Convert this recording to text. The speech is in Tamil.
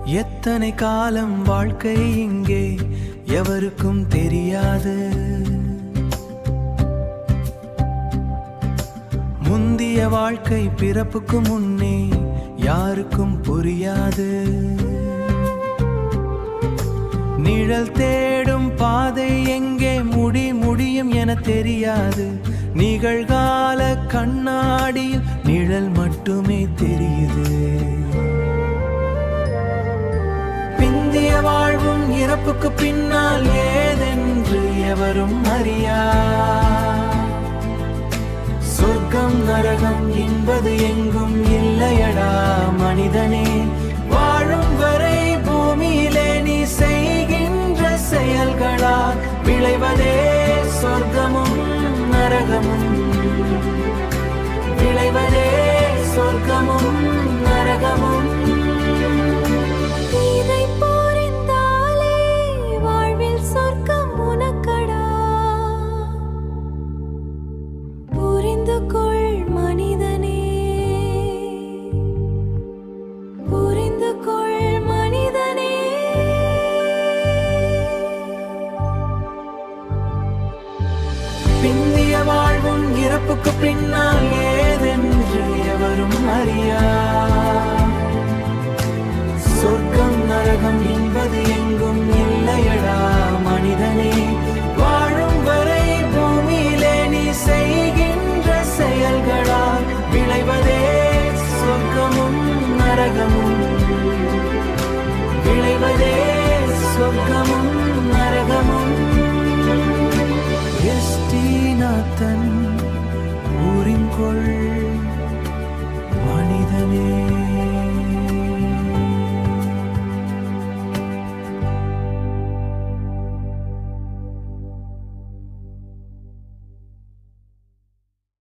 எத்தனை காலம் வாழ்க்கை இங்கே எவருக்கும் தெரியாது. முந்திய வாழ்க்கை பிறப்புக்கு முன்னே யாருக்கும் புரியாது. நிழல் தேடும் பாதை எங்கே முடியும் என தெரியாது. நிகழ்கால கண்ணாடியில் நிழல் மட்டுமே தெரியுது. பிந்திய வாழ்வும் இறப்புக்கு பின்னால் ஏதென்று எவரும் அறியா. சொர்க்கம் நரகம் என்பது எங்கும் இல்லையடா மனிதனே. வாழும் வரை பூமியிலே நீ செய்கின்ற செயல்களால் விளைவதே சொர்க்கமும் நரகமும். விளைவதே சொர்க்கமும் நரகமும். பிந்திய வாழ்வும் இறப்புக்கு பின்னால் ஏதென்று எவரும் அறியா. சொர்க்கம் நரகம் என்பது எங்கும் இல்லையடா மனிதனே. வாழும் வரை பூமியிலே நீ செய்கின்ற செயல்களால் விளைவதே சொர்க்கமும் நரகமும். விளைவதே சொர்க்கமும் நரகமும். எஸ்டிநாதன் ஊரின் கொள் மனிதனே.